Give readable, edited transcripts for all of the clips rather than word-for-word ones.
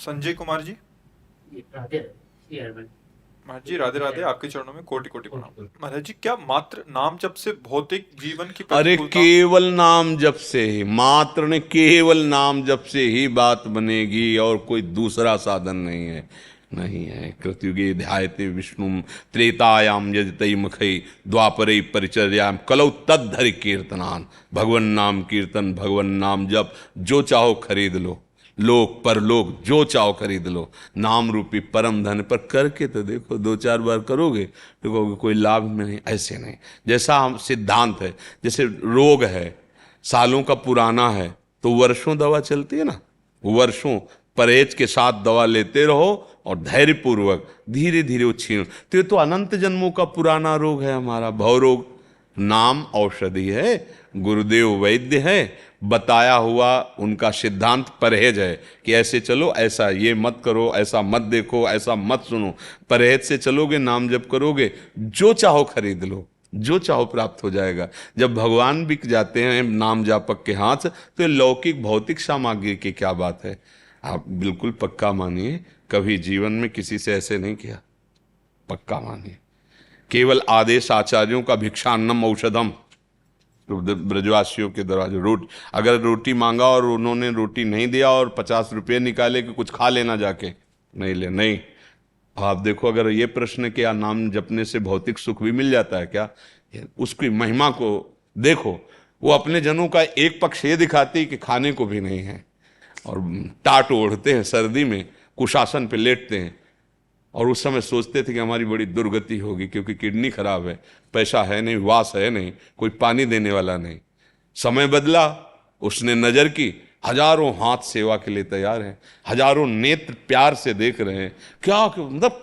संजय कुमार जी। राधे राधे। महाराज जी राधे राधे, आपके चरणों में कोटि कोटि प्रणाम। महाराज जी, क्या मात्र नाम जप से भौतिक जीवन की अरे प्रतिकूलता? केवल नाम जप से ही, मात्र ने केवल नाम जप से ही बात बनेगी, और कोई दूसरा साधन नहीं है। कृतयुगे ध्यायते विष्णु त्रेतायाम यजतई मुखै द्वापरे परिचर्याम कलौ तद्धरि कीर्तनान। भगवन नाम कीर्तन, भगवन नाम जप, जो चाहो खरीद लो, लोक परलोक जो चाहो खरीद लो। नाम रूपी परम धन पर करके तो देखो, दो चार बार करोगे तो कहोगे कोई लाभ में नहीं। ऐसे नहीं, जैसा हम सिद्धांत है, जैसे रोग है सालों का पुराना है तो वर्षों दवा चलती है ना, वर्षों परहेज के साथ दवा लेते रहो और धैर्य पूर्वक धीरे धीरे वो छीन। तो ये तो अनंत जन्मों का पुराना रोग है हमारा भव रोग। नाम औषधि है, गुरुदेव वैद्य है, बताया हुआ उनका सिद्धांत परहेज है कि ऐसे चलो, ऐसा ये मत करो, ऐसा मत देखो, ऐसा मत सुनो। परहेज से चलोगे, नाम जप करोगे, जो चाहो खरीद लो, जो चाहो प्राप्त हो जाएगा। जब भगवान बिक जाते हैं नाम जापक के हाथ से, तो ये लौकिक भौतिक सामग्री की क्या बात है। आप बिल्कुल पक्का मानिए, कभी जीवन में किसी से ऐसे नहीं किया, पक्का मानिए। केवल आदेश आचार्यों का भिक्षान्नम औषधम, तो ब्रजवासियों के दरवाजे अगर रोटी मांगा और उन्होंने रोटी नहीं दिया और 50 रुपये निकाले कि कुछ खा लेना जाके, नहीं। आप देखो, अगर ये प्रश्न क्या नाम जपने से भौतिक सुख भी मिल जाता है क्या, उसकी महिमा को देखो। वो अपने जनों का एक पक्ष ये दिखाती है कि खाने को भी नहीं है, और टाट ओढ़ते हैं सर्दी में, कुशासन पे लेटते हैं, और उस समय सोचते थे कि हमारी बड़ी दुर्गति होगी क्योंकि किडनी खराब है, पैसा है नहीं, वास है नहीं, कोई पानी देने वाला नहीं। समय बदला, उसने नजर की, हजारों हाथ सेवा के लिए तैयार हैं, हजारों नेत्र प्यार से देख रहे हैं। क्या मतलब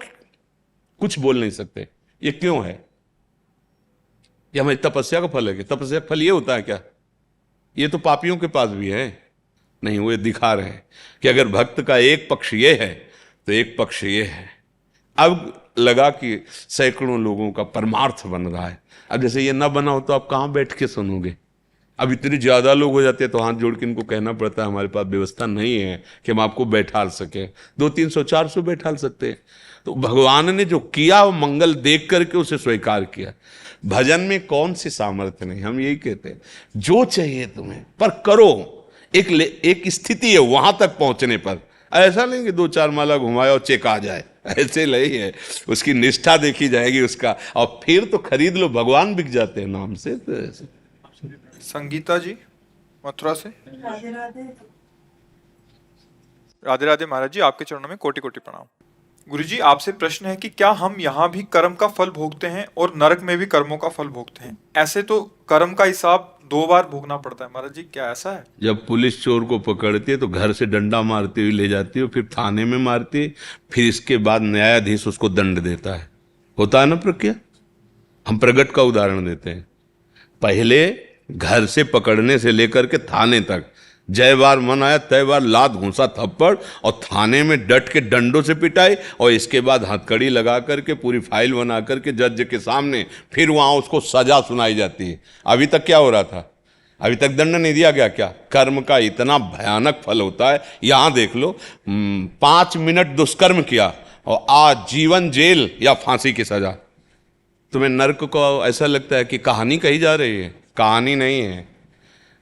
कुछ बोल नहीं सकते। ये क्यों है? ये हमारी तपस्या का फल है कि तपस्या का फल ये होता है क्या? ये तो पापियों के पास भी है। नहीं, वो दिखा रहे हैं कि अगर भक्त का एक पक्ष ये है तो एक पक्ष ये है। अब लगा कि सैकड़ों लोगों का परमार्थ बन रहा है। अब जैसे ये ना बना हो तो आप कहाँ बैठ के सुनोगे? अब इतने ज्यादा लोग हो जाते हैं तो हाथ जोड़ के इनको कहना पड़ता है हमारे पास व्यवस्था नहीं है कि हम आपको बैठाल सके। 200-300-400 बैठाल सकते हैं। तो भगवान ने जो किया वो मंगल देख करके उसे स्वीकार किया। भजन में कौन सी सामर्थ्य नहीं, हम यही कहते हैं जो चाहिए तुम्हें पर करो। एक स्थिति है वहां तक पहुंचने पर, ऐसा नहीं कि 2-4 माला घुमाए और चेक आ जाए, ऐसे नहीं है। उसकी निष्ठा देखी जाएगी उसका, और फिर तो खरीद लो, भगवान बिक जाते हैं नाम से। तो ऐसे संगीता जी मथुरा से। राधे राधे। राधे राधे महाराज जी, आपके चरणों में कोटि कोटि प्रणाम। गुरु जी, आपसे प्रश्न है कि क्या हम यहाँ भी कर्म का फल भोगते हैं और नरक में भी कर्मों का फल भोगते हैं? ऐसे तो कर्म का हिसाब 2 बार भोगना पड़ता है महाराज जी, क्या ऐसा है? जब पुलिस चोर को पकड़ती है तो घर से डंडा मारती हुई ले जाती है, फिर थाने में मारती है, फिर इसके बाद न्यायाधीश उसको दंड देता है। होता है ना प्रक्रिया। हम प्रगट का उदाहरण देते हैं। पहले घर से पकड़ने से लेकर के थाने तक, जय बार मन आया तय बार लात घूंसा थप्पड़, और थाने में डट के डंडों से पिटाई, और इसके बाद हथकड़ी लगा करके पूरी फाइल बना करके जज के सामने फिर वहां उसको सजा सुनाई जाती है। अभी तक क्या हो रहा था? अभी तक दंड नहीं दिया गया क्या? कर्म का इतना भयानक फल होता है। यहां देख लो, 5 मिनट दुष्कर्म किया और आजीवन जेल या फांसी की सजा। तुम्हें नर्क को ऐसा लगता है कि कहानी कही जा रही है? कहानी नहीं है।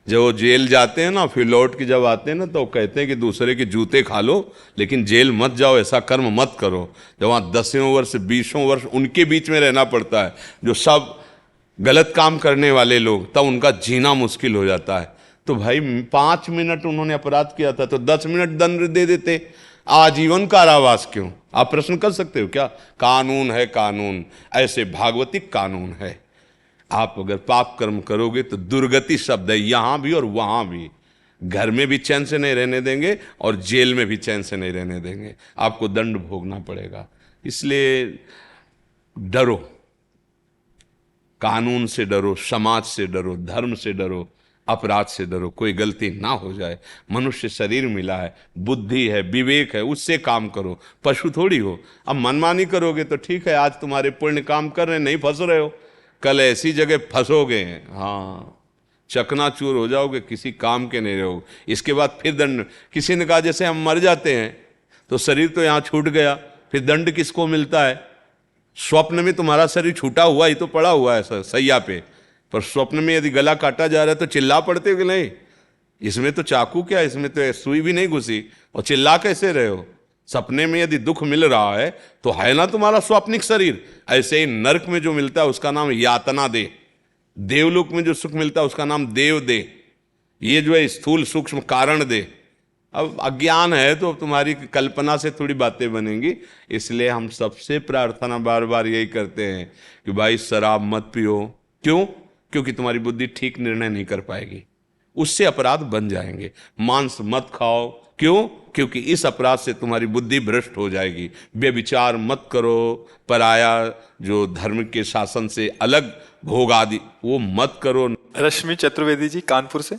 जब वो जेल जाते हैं ना, फिर लौट के जब आते हैं ना, तो कहते हैं कि दूसरे के जूते खा लो लेकिन जेल मत जाओ, ऐसा कर्म मत करो। जब वहाँ 10वें वर्ष 20वें वर्ष उनके बीच में रहना पड़ता है, जो सब गलत काम करने वाले लोग, तब उनका जीना मुश्किल हो जाता है। तो भाई 5 मिनट उन्होंने अपराध किया था तो 10 मिनट दंड दे देते, आजीवन कारावास क्यों? आप प्रश्न कर सकते हो क्या? कानून है, कानून ऐसे भागवतिक कानून है। आप अगर पाप कर्म करोगे तो दुर्गति शब्द है, यहां भी और वहां भी। घर में भी चैन से नहीं रहने देंगे और जेल में भी चैन से नहीं रहने देंगे, आपको दंड भोगना पड़ेगा। इसलिए डरो, कानून से डरो, समाज से डरो, धर्म से डरो, अपराध से डरो, कोई गलती ना हो जाए। मनुष्य शरीर मिला है, बुद्धि है, विवेक है, उससे काम करो, पशु थोड़ी हो। अब मनमानी करोगे तो ठीक है, आज तुम्हारे पुण्य काम कर रहे हैं, नहीं फंस रहे हो, कल ऐसी जगह फंसोगे, हाँ चकनाचूर हो जाओगे, किसी काम के नहीं रहोगे। इसके बाद फिर दंड। किसी ने कहा जैसे हम मर जाते हैं तो शरीर तो यहाँ छूट गया, फिर दंड किसको मिलता है? स्वप्न में तुम्हारा शरीर छूटा हुआ ही तो पड़ा हुआ है सैया पे, पर स्वप्न में यदि गला काटा जा रहा है तो चिल्ला पड़ते हो कि नहीं? इसमें तो चाकू क्या, इसमें तो सुई भी नहीं घुसी, और चिल्ला कैसे रहे हो? सपने में यदि दुख मिल रहा है तो है ना तुम्हारा स्वाप्निक शरीर। ऐसे ही नरक में जो मिलता है उसका नाम यातना दे, देवलोक में जो सुख मिलता है उसका नाम देव दे, ये जो है स्थूल सूक्ष्म कारण दे। अब अज्ञान है तो तुम्हारी कल्पना से थोड़ी बातें बनेंगी, इसलिए हम सबसे प्रार्थना बार बार यही करते हैं कि भाई शराब मत पियो। क्यों? क्योंकि तुम्हारी बुद्धि ठीक निर्णय नहीं कर पाएगी, उससे अपराध बन जाएंगे। मांस मत खाओ। क्यों? क्योंकि इस अपराध से तुम्हारी बुद्धि भ्रष्ट हो जाएगी। व्यभिचार मत करो, पराया जो धर्म के शासन से अलग भोग आदि वो मत करो। रश्मि चतुर्वेदी जी कानपुर से।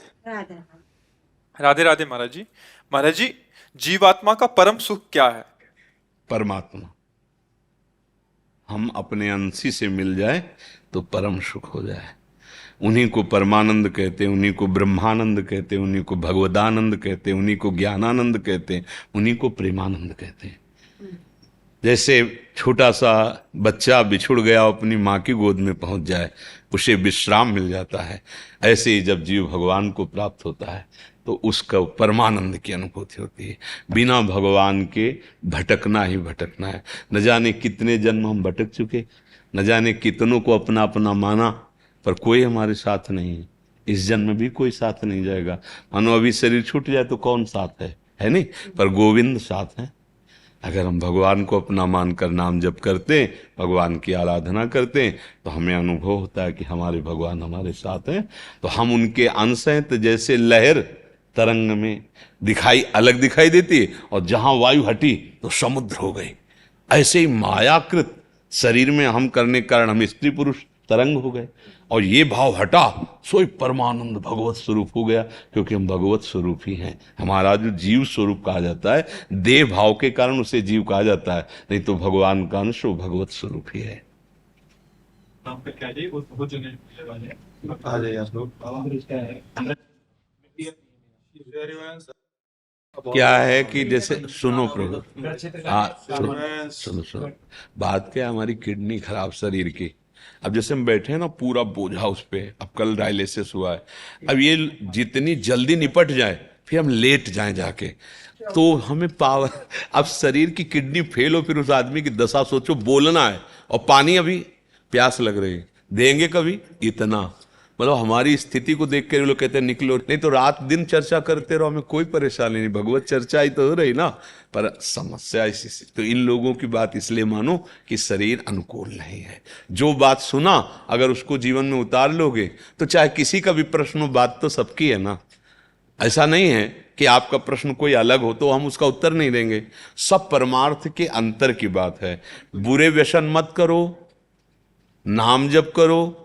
राधे राधे महाराज जी। महाराज जी, जीवात्मा का परम सुख क्या है? परमात्मा, हम अपने अंशी से मिल जाए तो परम सुख हो जाए। उन्हीं को परमानंद कहते हैं, उन्हीं को ब्रह्मानंद कहते हैं, उन्हीं को भगवदानंद कहते हैं, उन्हीं को ज्ञानानंद कहते हैं, उन्हीं को प्रेमानंद कहते हैं। जैसे छोटा सा बच्चा बिछुड़ गया अपनी माँ की गोद में पहुंच जाए, उसे विश्राम मिल जाता है, ऐसे ही जब जीव भगवान को प्राप्त होता है तो उसका परमानंद की अनुभूति होती है। बिना भगवान के भटकना ही भटकना है। न जाने कितने जन्म हम भटक चुके, न जाने कितनों को अपना अपना माना, पर कोई हमारे साथ नहीं है। इस जन्म भी कोई साथ नहीं जाएगा। मानो अभी शरीर छूट जाए तो कौन साथ है नहीं, पर गोविंद साथ है। अगर हम भगवान को अपना मानकर नाम जप करते हैं, भगवान की आराधना करते हैं, तो हमें अनुभव होता है कि हमारे भगवान हमारे साथ हैं, तो हम उनके अंश हैं। तो जैसे लहर तरंग में अलग दिखाई देती है, और जहां वायु हटी तो समुद्र हो गई, ऐसे ही मायाकृत शरीर में हम करने के कारण हम स्त्री पुरुष तरंग हो गए, और ये भाव हटा सोई परमानंद भगवत स्वरूप हो गया, क्योंकि हम भगवत स्वरूप ही हैं। हमारा जो जीव स्वरूप कहा जाता है, देह भाव के कारण उसे जीव कहा जाता है, नहीं तो भगवान का अंश वो भगवत स्वरूप ही है। क्या है कि जैसे सुनो प्रभु, हाँ सुनो, बात क्या है, हमारी किडनी खराब शरीर की। अब जैसे हम बैठे हैं ना, पूरा बोझा उस पे, अब कल डायलिसिस हुआ है, अब ये जितनी जल्दी निपट जाए फिर हम लेट जाएं जाके, तो हमें पावर। अब शरीर की किडनी फेल हो, फिर उस आदमी की दशा सोचो, बोलना है और पानी अभी प्यास लग रही है, देंगे कभी? इतना मतलब हमारी स्थिति को देख कर लोग कहते हैं निकलो, नहीं तो रात दिन चर्चा करते रहो, हमें कोई परेशानी नहीं, भगवत चर्चा ही तो हो रही ना। पर समस्या इसी, तो इन लोगों की बात इसलिए मानो कि शरीर अनुकूल नहीं है। जो बात सुना अगर उसको जीवन में उतार लोगे तो चाहे किसी का भी प्रश्न हो, बात तो सबकी है ना। ऐसा नहीं है कि आपका प्रश्न कोई अलग हो तो हम उसका उत्तर नहीं देंगे। सब परमार्थ के अंतर की बात है। बुरे व्यसन मत करो, नाम जप करो,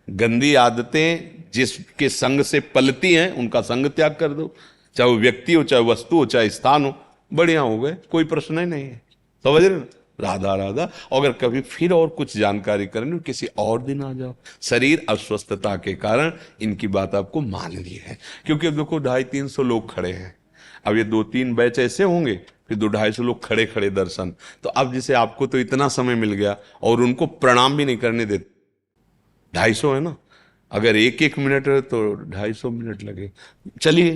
गंदी आदतें जिसके संग से पलती हैं उनका संग त्याग कर दो, चाहे वो व्यक्ति हो, चाहे वस्तु हो, चाहे स्थान हो, बढ़िया हो गए, कोई प्रश्न ही नहीं है। समझ रहे ना? राधा राधा। अगर कभी फिर और कुछ जानकारी करनी, किसी और दिन आ जाओ। शरीर अस्वस्थता के कारण इनकी बात आपको माननी है, क्योंकि अब देखो 250-300 लोग खड़े हैं, अब ये 2-3 बैच ऐसे होंगे, फिर 200-250 लोग खड़े खड़े दर्शन। तो अब जैसे आपको तो इतना समय मिल गया और उनको प्रणाम भी नहीं करने देते, 250 है ना, अगर 1-1 मिनट है तो 250 मिनट लगे।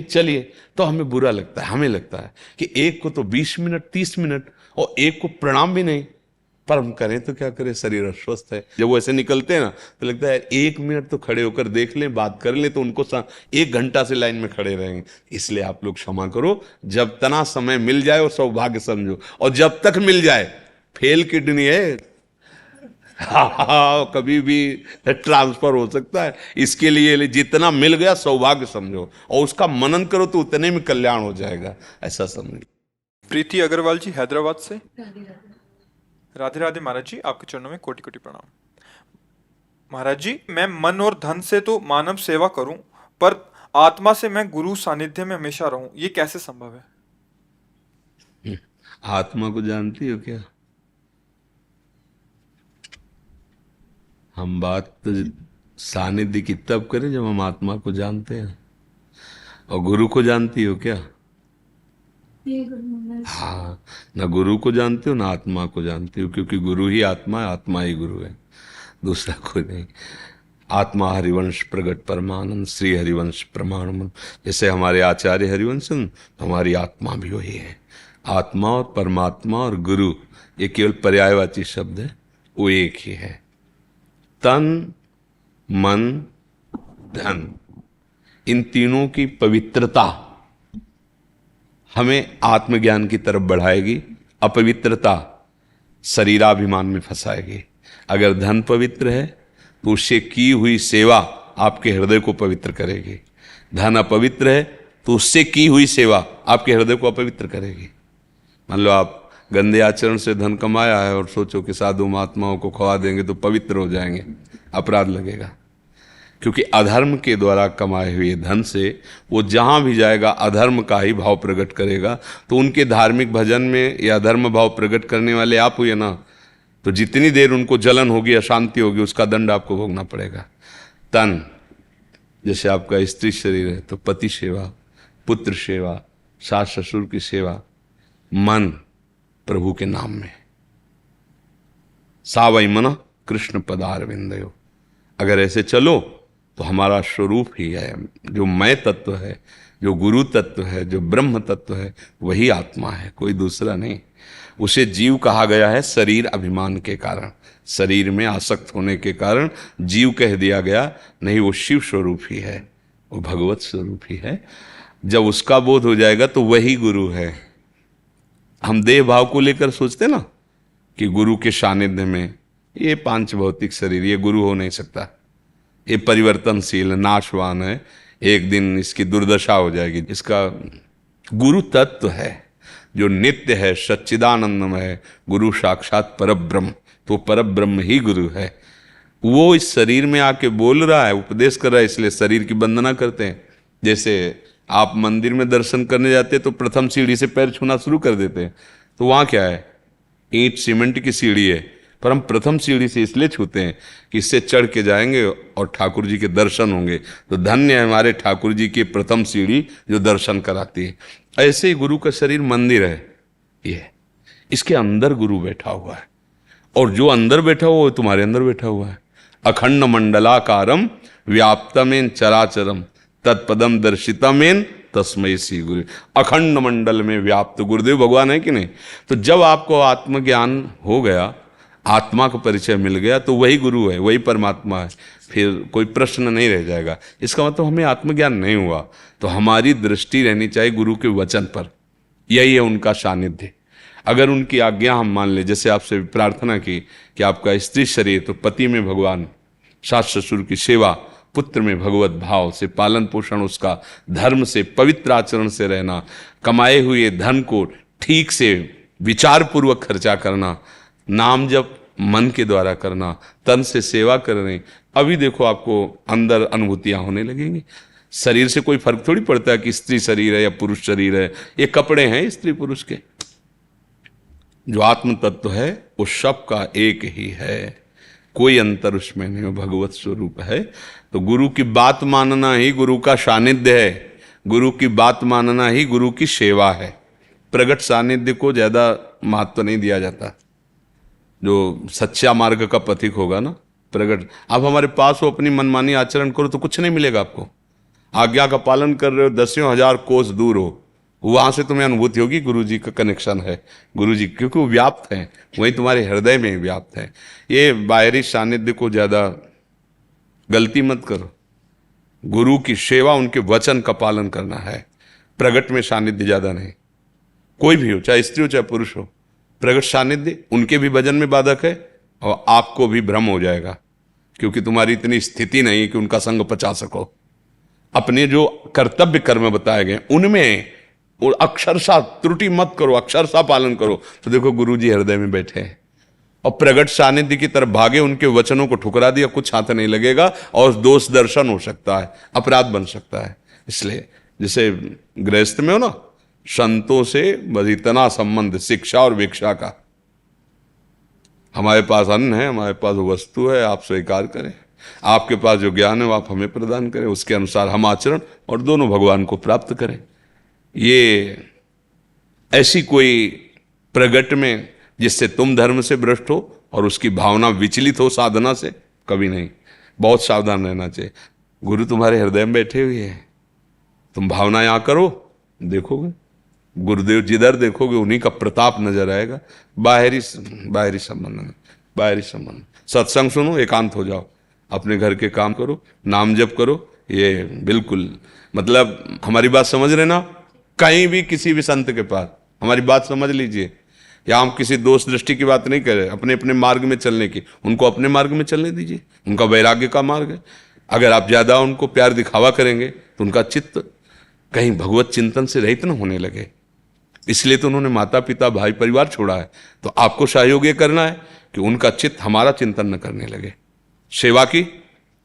चलिए तो हमें बुरा लगता है, हमें लगता है कि एक को तो 20 मिनट 30 मिनट और एक को प्रणाम भी नहीं, पर हम करें तो क्या करें, शरीर अस्वस्थ है। जब वो ऐसे निकलते हैं ना तो लगता है 1 मिनट तो खड़े होकर देख लें, बात कर लें, तो उनको 1 घंटा से लाइन में खड़े रहेंगे। इसलिए आप लोग क्षमा करो, जब तना समय मिल जाए और सौभाग्य समझो, और जब तक मिल जाए, फेल किडनी है, हाँ, कभी भी ट्रांसफर हो सकता है। इसके लिए जितना मिल गया सौभाग्य समझो और उसका मनन करो तो उतने में कल्याण हो जाएगा, ऐसा समझो। प्रीति अग्रवाल जी हैदराबाद से। राधे राधे महाराज जी, आपके चरणों में कोटि कोटि प्रणाम। महाराज जी, मैं मन और धन से तो मानव सेवा करूं, पर आत्मा से मैं गुरु सानिध्य में हमेशा रहूं, ये कैसे संभव है? आत्मा को जानती हो क्या? हम बात तो सानिध्य की तब करें जब हम आत्मा को जानते हैं। और गुरु को जानती हो क्या? हाँ, ना गुरु को जानते हो ना आत्मा को जानते हो, क्योंकि गुरु ही आत्मा है, आत्मा ही गुरु है, दूसरा कोई नहीं। आत्मा हरिवंश प्रगट परमानंद, श्री हरिवंश प्रमाण। जैसे हमारे आचार्य हरिवंशन, तो हमारी आत्मा भी वही है। आत्मा और परमात्मा और गुरु ये केवल पर्यायवाची शब्द है, वो एक ही है। तन मन धन, इन तीनों की पवित्रता हमें आत्मज्ञान की तरफ बढ़ाएगी, अपवित्रता शरीराभिमान में फंसाएगी। अगर धन पवित्र है तो उससे की हुई सेवा आपके हृदय को पवित्र करेगी, धन अपवित्र है तो उससे की हुई सेवा आपके हृदय को अपवित्र करेगी। मान लो आप गंदे आचरण से धन कमाया है और सोचो कि साधु महात्माओं को खवा देंगे तो पवित्र हो जाएंगे, अपराध लगेगा। क्योंकि अधर्म के द्वारा कमाए हुए धन से वो जहां भी जाएगा अधर्म का ही भाव प्रकट करेगा। तो उनके धार्मिक भजन में या धर्म भाव प्रकट करने वाले आप हुए ना, तो जितनी देर उनको जलन होगी, अशांति होगी, उसका दंड आपको भोगना पड़ेगा। तन, जैसे आपका स्त्री शरीर है तो पति सेवा, पुत्र सेवा, सास ससुर की सेवा। मन, प्रभु के नाम में, सावई मन कृष्ण पदार विंदयो। अगर ऐसे चलो तो हमारा स्वरूप ही है, जो मैं तत्व है, जो गुरु तत्व है, जो ब्रह्म तत्व है, वही आत्मा है, कोई दूसरा नहीं। उसे जीव कहा गया है शरीर अभिमान के कारण, शरीर में आसक्त होने के कारण जीव कह दिया गया, नहीं वो शिव स्वरूप ही है, वो भगवत स्वरूप ही है। जब उसका बोध हो जाएगा तो वही गुरु है। हम देह भाव को लेकर सोचते ना कि गुरु के सानिध्य में ये पांच भौतिक शरीर, ये गुरु हो नहीं सकता, ये परिवर्तनशील नाशवान है, एक दिन इसकी दुर्दशा हो जाएगी। इसका गुरु तत्व है जो नित्य है, सच्चिदानंदमय है, गुरु साक्षात परब्रह्म, तो परब्रह्म ही गुरु है। वो इस शरीर में आके बोल रहा है, उपदेश कर रहा है, इसलिए शरीर की वंदना करते हैं। जैसे आप मंदिर में दर्शन करने जाते हैं तो प्रथम सीढ़ी से पैर छूना शुरू कर देते हैं, तो वहाँ क्या है, ईंट सीमेंट की सीढ़ी है, पर हम प्रथम सीढ़ी से इसलिए छूते हैं कि इससे चढ़ के जाएंगे और ठाकुर जी के दर्शन होंगे। तो धन्य है हमारे ठाकुर जी की प्रथम सीढ़ी जो दर्शन कराती है। ऐसे ही गुरु का शरीर मंदिर है, ये इसके अंदर गुरु बैठा हुआ है, और जो अंदर बैठा हुआ है तुम्हारे अंदर बैठा हुआ है। अखंड मंडलाकारम व्याप्तमेन चराचरम तत्पदम दर्शितमेन तस्मै श्री गुरु। अखंड मंडल में व्याप्त गुरुदेव भगवान है कि नहीं। तो जब आपको आत्मज्ञान हो गया, आत्मा का परिचय मिल गया, तो वही गुरु है, वही परमात्मा है, फिर कोई प्रश्न नहीं रह जाएगा। इसका मतलब हमें आत्मज्ञान नहीं हुआ तो हमारी दृष्टि रहनी चाहिए गुरु के वचन पर, यही है उनका सानिध्य। अगर उनकी आज्ञा हम मान ले, जैसे आपसे प्रार्थना की कि आपका स्त्री शरीर, तो पति में भगवान, सास ससुर की सेवा, पुत्र में भगवत भाव से पालन पोषण, उसका धर्म से पवित्र आचरण से रहना, कमाए हुए धन को ठीक से विचार पूर्वक खर्चा करना, नाम जप मन के द्वारा करना, तन से सेवा करनी। अभी देखो आपको अंदर अनुभूतियां होने लगेंगी। शरीर से कोई फर्क थोड़ी पड़ता है कि स्त्री शरीर है या पुरुष शरीर है, ये कपड़े हैं स्त्री पुरुष के। जो आत्म तत्व है वो सबका एक ही है, कोई अंतर उसमें नहीं, वो भगवत स्वरूप है। तो गुरु की बात मानना ही गुरु का सानिध्य है, गुरु की बात मानना ही गुरु की सेवा है। प्रगट सानिध्य को ज्यादा महत्व नहीं दिया जाता। जो सच्चा मार्ग का पथिक होगा ना, प्रगट, आप हमारे पास हो, अपनी मनमानी आचरण करो तो कुछ नहीं मिलेगा आपको। आज्ञा का पालन कर रहे हो, दसियों हजार कोस दूर हो, वहां से तुम्हें अनुभूति होगी गुरु जी का कनेक्शन है, गुरु जी, क्योंकि वो व्याप्त है, वही तुम्हारे हृदय में व्याप्त है। ये बाहरी सानिध्य को ज्यादा गलती मत करो। गुरु की सेवा, उनके वचन का पालन करना है। प्रगट में सानिध्य ज्यादा नहीं, कोई भी हो, चाहे स्त्री हो चाहे पुरुष हो, प्रगट सानिध्य उनके भी भजन में बाधक है और आपको भी भ्रम हो जाएगा, क्योंकि तुम्हारी इतनी स्थिति नहीं कि उनका संग पचा सको। अपने जो कर्तव्य कर्म बताए गए उनमें और अक्षरशः त्रुटि मत करो, अक्षरशः पालन करो, तो देखो गुरु जी हृदय में बैठे हैं। और प्रगट सानिध्य की तरफ भागे, उनके वचनों को ठुकरा दिया, कुछ हाथ नहीं लगेगा और दोष दर्शन हो सकता है, अपराध बन सकता है। इसलिए जैसे गृहस्थ में हो ना, संतों से बस इतना संबंध शिक्षा और भिक्षा का, हमारे पास अन्न है, हमारे पास वस्तु है, आप स्वीकार करें, आपके पास जो ज्ञान है वो आप हमें प्रदान करें, उसके अनुसार हम आचरण और दोनों भगवान को प्राप्त करें। ये ऐसी कोई प्रगट में जिससे तुम धर्म से भ्रष्ट हो और उसकी भावना विचलित हो साधना से, कभी नहीं। बहुत सावधान रहना चाहिए। गुरु तुम्हारे हृदय में बैठे हुए हैं, तुम भावना यहां करो, देखोगे गुरुदेव जिधर देखोगे उन्हीं का प्रताप नजर आएगा। बाहरी संबंध, सत्संग सुनो, एकांत हो जाओ, अपने घर के काम करो, नाम जप करो। ये बिल्कुल मतलब हमारी बात समझ रहे ना। कहीं भी किसी भी संत के पास हमारी बात समझ लीजिए। या हम किसी दोष दृष्टि की बात नहीं कर रहे, अपने अपने मार्ग में चलने की। उनको अपने मार्ग में चलने दीजिए, उनका वैराग्य का मार्ग है। अगर आप ज्यादा उनको प्यार दिखावा करेंगे तो उनका चित्त कहीं भगवत चिंतन से रहित न होने लगे। इसलिए तो उन्होंने माता पिता भाई परिवार छोड़ा है। तो आपको सहयोग ये करना है कि उनका चित्त हमारा चिंतन न करने लगे। सेवा की,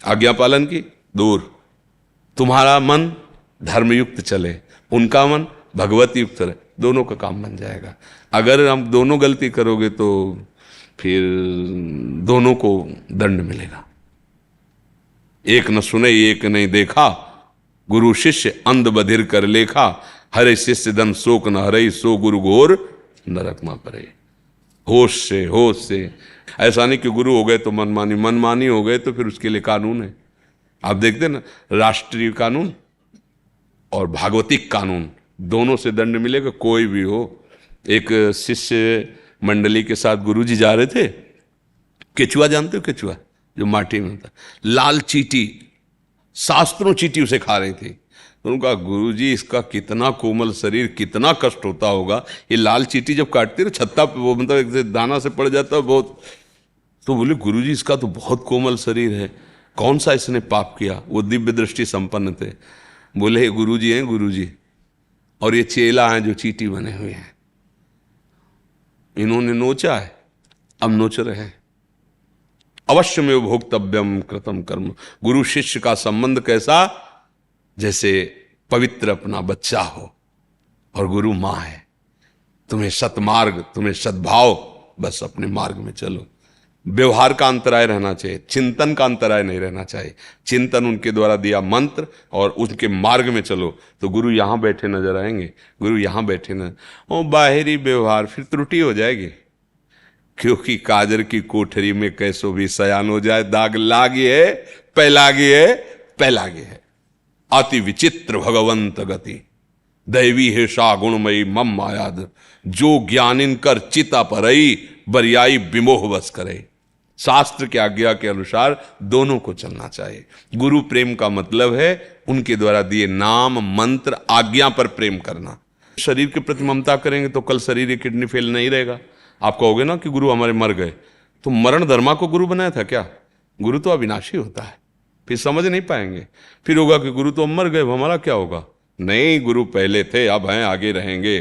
आज्ञा पालन की दूर, तुम्हारा मन धर्मयुक्त चले, उनका मन भगवत युक्त रहे, दोनों का काम बन जाएगा। अगर हम दोनों गलती करोगे तो फिर दोनों को दंड मिलेगा। एक न सुने एक नहीं देखा, गुरु शिष्य अंध बधिर कर लेखा। हरे शिष्य धन शोक न हरे, सो गुरु घोर नरक में परे। होश से ऐसा नहीं कि गुरु हो गए तो मनमानी हो गए तो फिर उसके लिए कानून है। आप देखते ना, राष्ट्रीय कानून और भागवतिक कानून दोनों से दंड मिलेगा, कोई भी हो। एक शिष्य मंडली के साथ गुरुजी जा रहे थे, केचुआ जानते हो, केचुआ जो माटी में होता, लाल चींटी, शास्त्रों चींटी उसे खा रही थी। तो उनका गुरुजी इसका कितना कोमल शरीर, कितना कष्ट होता होगा। ये लाल चींटी जब काटती है छत्ता पे, वो मतलब एक दाना से पड़ जाता है बहुत। तो बोले गुरुजी इसका तो बहुत कोमल शरीर है, कौन सा इसने पाप किया। वो दिव्य दृष्टि संपन्न थे। बोले ये गुरुजी हैं, गुरुजी, और ये चेला हैं जो चींटी बने हुए हैं। इन्होंने नोचा है, अब नोच रहे हैं। अवश्य में भोक्तव्यम कृतम कर्म। गुरु शिष्य का संबंध कैसा, जैसे पवित्र अपना बच्चा हो और गुरु मां है। तुम्हें सतमार्ग, तुम्हें सद्भाव, बस अपने मार्ग में चलो। व्यवहार का अंतराय रहना चाहिए, चिंतन का अंतराय नहीं रहना चाहिए। चिंतन उनके द्वारा दिया मंत्र और उनके मार्ग में चलो तो गुरु यहां बैठे नजर आएंगे, गुरु यहां बैठे न। और बाहरी व्यवहार फिर त्रुटि हो जाएगी, क्योंकि काजर की कोठरी में कैसो भी सयान हो जाए, दाग लागी है, पैलागी है, पैलागी है। अति विचित्र भगवंत गति, दैवी है सा गुणमयी मम मायाद। जो ज्ञानिन कर चिता परई, बरियाई विमोह बस करे। शास्त्र की आज्ञा के अनुसार दोनों को चलना चाहिए। गुरु प्रेम का मतलब है उनके द्वारा दिए नाम मंत्र आज्ञा पर प्रेम करना। शरीर के प्रति ममता करेंगे तो कल शरीर की किडनी फेल नहीं रहेगा। आप कहोगे ना कि गुरु हमारे मर गए, तो मरण धर्मा को गुरु बनाया था क्या? गुरु तो अविनाशी होता है, फिर समझ नहीं पाएंगे। फिर होगा कि गुरु तो मर गए, हमारा क्या होगा? नहीं, गुरु पहले थे, अब हैं, आगे रहेंगे।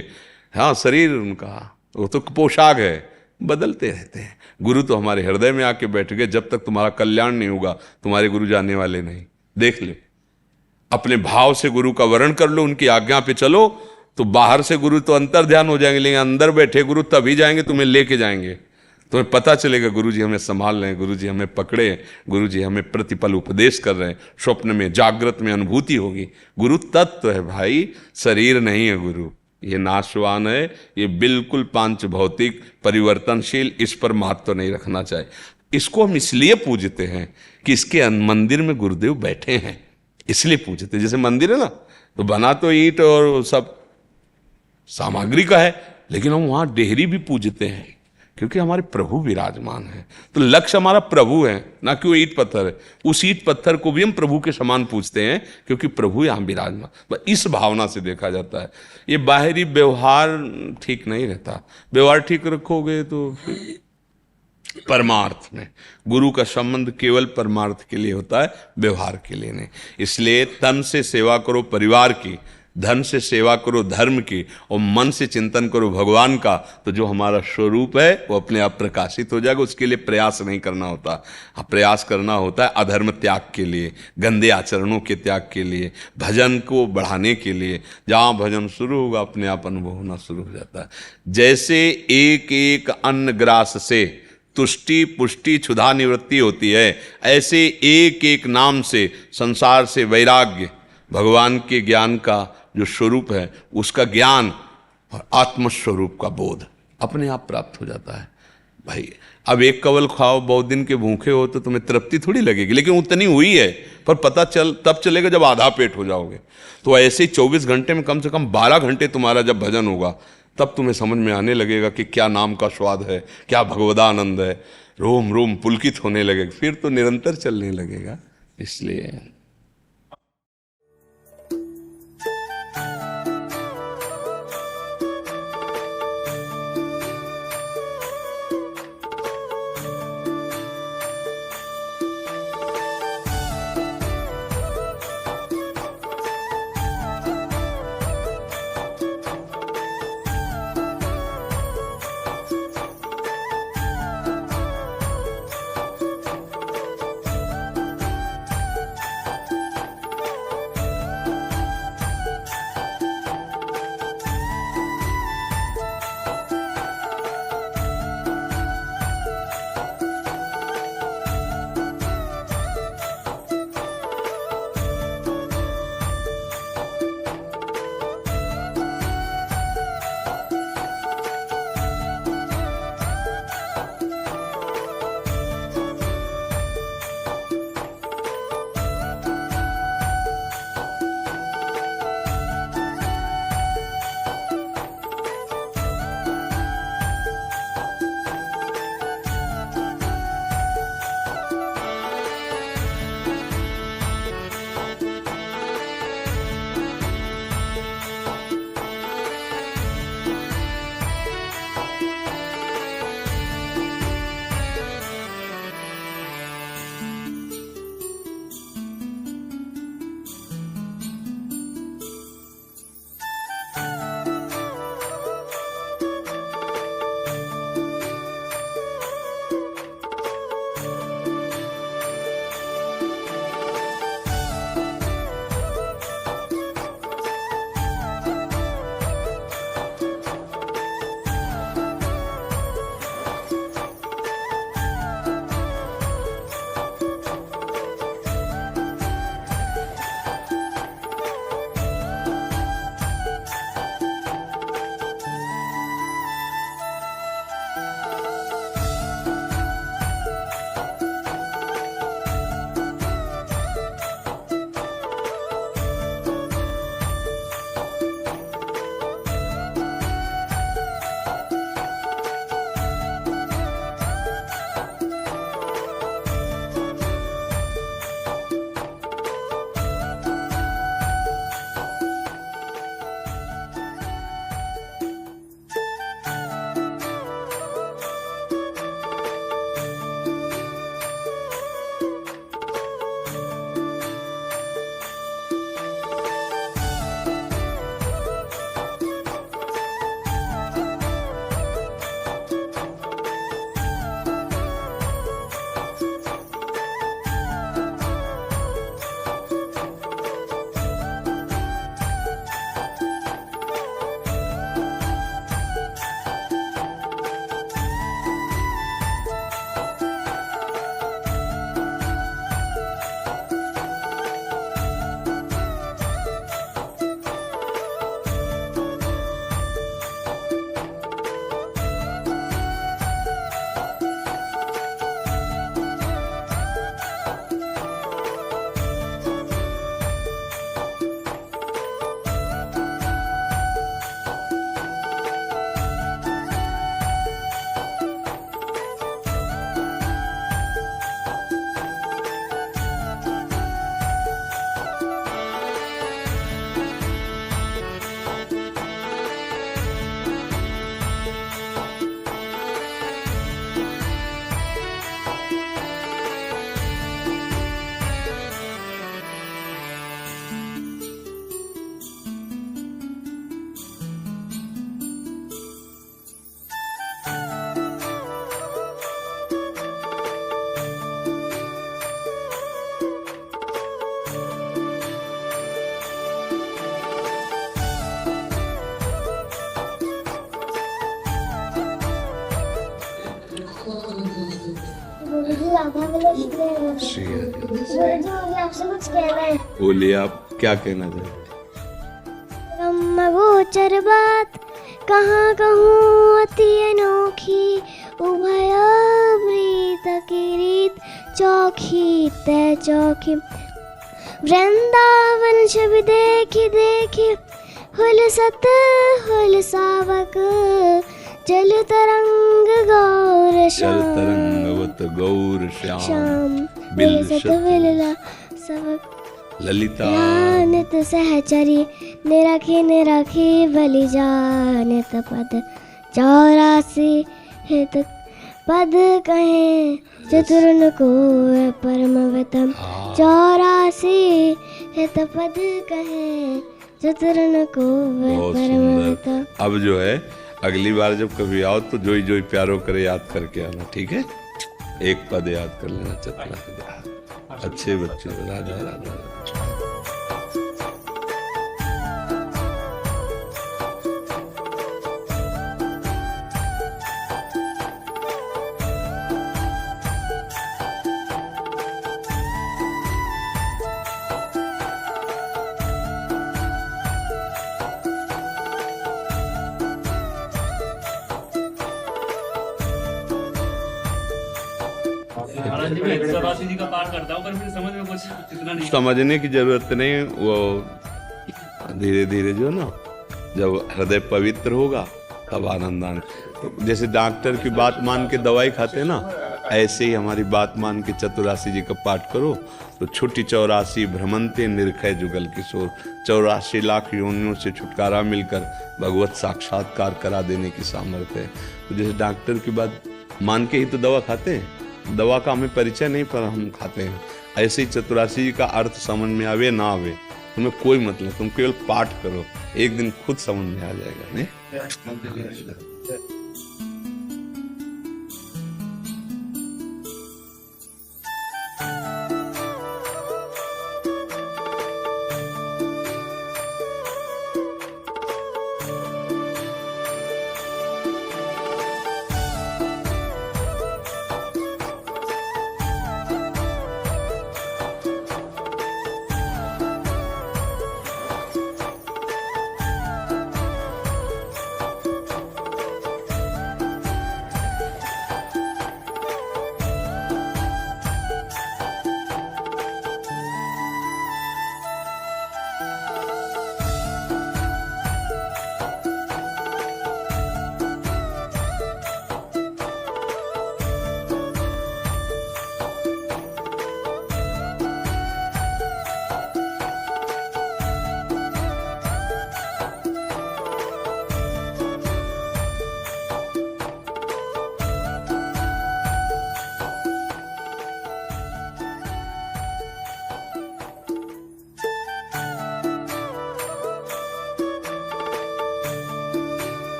हाँ, शरीर उनका वो तो पोशाक है, बदलते रहते हैं। गुरु तो हमारे हृदय में आके बैठ गए। जब तक तुम्हारा कल्याण नहीं होगा तुम्हारे गुरु जाने वाले नहीं। देख लो, अपने भाव से गुरु का वर्ण कर लो, उनकी आज्ञा पे चलो, तो बाहर से गुरु तो अंतर ध्यान हो जाएंगे, लेकिन अंदर बैठे गुरु तभी जाएंगे, तुम्हें लेके जाएंगे। तुम्हें पता चलेगा गुरु जी हमें संभाल रहे हैं, गुरु जी हमें पकड़े हैं, गुरु जी हमें प्रतिपल उपदेश कर रहे हैं। स्वप्न में जागृत में अनुभूति होगी। गुरु तत्व है भाई, शरीर नहीं है गुरु। ये नाशवान है, ये बिल्कुल पांच भौतिक परिवर्तनशील, इस पर महत्व नहीं रखना चाहिए। इसको हम इसलिए पूजते हैं कि इसके मंदिर में गुरुदेव बैठे हैं, इसलिए पूजते हैं। जैसे मंदिर है ना, तो बना तो ईंट और सब सामग्री का है, लेकिन हम वहां डेहरी भी पूजते हैं क्योंकि हमारे प्रभु विराजमान है। तो लक्ष्य हमारा प्रभु है, ना कि वो ईंट पत्थर है। उस ईंट पत्थर को भी हम प्रभु के समान पूजते हैं क्योंकि प्रभु यहां विराजमान। इस भावना से देखा जाता है। ये बाहरी व्यवहार ठीक नहीं रहता। व्यवहार ठीक रखोगे तो परमार्थ में, गुरु का संबंध केवल परमार्थ के लिए होता है, व्यवहार के लिए नहीं। इसलिए तन से सेवा करो परिवार की, धन से सेवा करो धर्म की, और मन से चिंतन करो भगवान का। तो जो हमारा स्वरूप है वो अपने आप प्रकाशित हो जाएगा। उसके लिए प्रयास नहीं करना होता। प्रयास करना होता है अधर्म त्याग के लिए, गंदे आचरणों के त्याग के लिए, भजन को बढ़ाने के लिए। जहाँ भजन शुरू होगा अपने आप अनुभव होना शुरू हो जाता है। जैसे एक एक अन्न ग्रास से तुष्टि पुष्टि क्षुधा निवृत्ति होती है, ऐसे एक एक नाम से संसार से वैराग्य, भगवान के ज्ञान का जो स्वरूप है उसका ज्ञान और आत्मस्वरूप का बोध अपने आप प्राप्त हो जाता है। भाई अब एक कवल खाओ, बहुत दिन के भूखे हो तो तुम्हें तृप्ति थोड़ी लगेगी, लेकिन उतनी हुई है, पर पता तब चलेगा जब आधा पेट हो जाओगे। तो ऐसे ही 24 घंटे में कम से कम 12 घंटे तुम्हारा जब भजन होगा, तब तुम्हें समझ में आने लगेगा कि क्या नाम का स्वाद है, क्या भगवदानंद है, रोम रोम पुलकित होने लगेगा, फिर तो निरंतर चलने लगेगा। इसलिए गुरुजी मुझे आपसे कुछ कहना है। बोलिए, आप क्या कहना चाहते? ब्रह्मगोचर बात कहाँ कहूँ अति अनोखी, उभयप्रीत की रीत चौखी तय चौखी। वृंदावन छवि देखी देखी, हुलसत हुल सावक, जल तरंग गौर जल श्याम, तरंगवत गौर श्याम, श्याम बिलसत विलला सबक। ललिता नित सहचरी, निरखी निरखी बलि जानित पद, 84 हित पद कहें चतुरन को परमवितम। 84 हित पद कहें चतुरन को बहुत परमवितम। सुंदर। अब जो है अगली बार जब कभी आओ तो जोई जोई प्यारो करे याद करके आना, ठीक है? एक पद याद कर लेना, चतुरा। अच्छे बच्चे, राधा राधा। महाराज जी मैं 182 जी का पाठ करता हूँ, पर फिर समझ में कुछ इतना नहीं। समझने की जरूरत नहीं, वो धीरे धीरे जो ना, जब हृदय पवित्र होगा तब आनंद आने। तो जैसे डॉक्टर की बात मान के दवाई खाते हैं ना, ऐसे ही हमारी बात मान के 84 जी का पाठ करो तो छुट्टी 84 भ्रमंते निरखय जुगल किशोर। 84 लाख योनियों से छुटकारा मिलकर भगवत साक्षात्कार करा देने की सामर्थ्य है। तो जैसे डॉक्टर की बात मान के ही तो दवा खाते हैं, दवा का हमें परिचय नहीं पर हम खाते हैं। ऐसे ही 84 जी का अर्थ समझ में आवे ना आवे तुम्हें कोई मतलब, तुम केवल पाठ करो, एक दिन खुद समझ में आ जाएगा। नहीं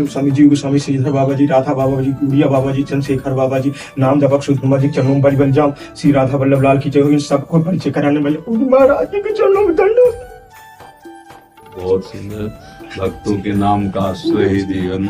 स्वामी जी गोस्वामी श्रीधर बाबा जी, राधा बाबा जी, गुड़िया बाबा जी, चंद्रशेखर बाबा जी, नाम दबक सुधमा जी, चरणों में बन जाऊं, श्री राधा वल्लभ लाल की जय हो। इन सबको परिचय कराने वाले महाराज जी के चरणों में दंडवत। बहुत सुंदर। भक्तों के नाम का आश्रय ही जीवन।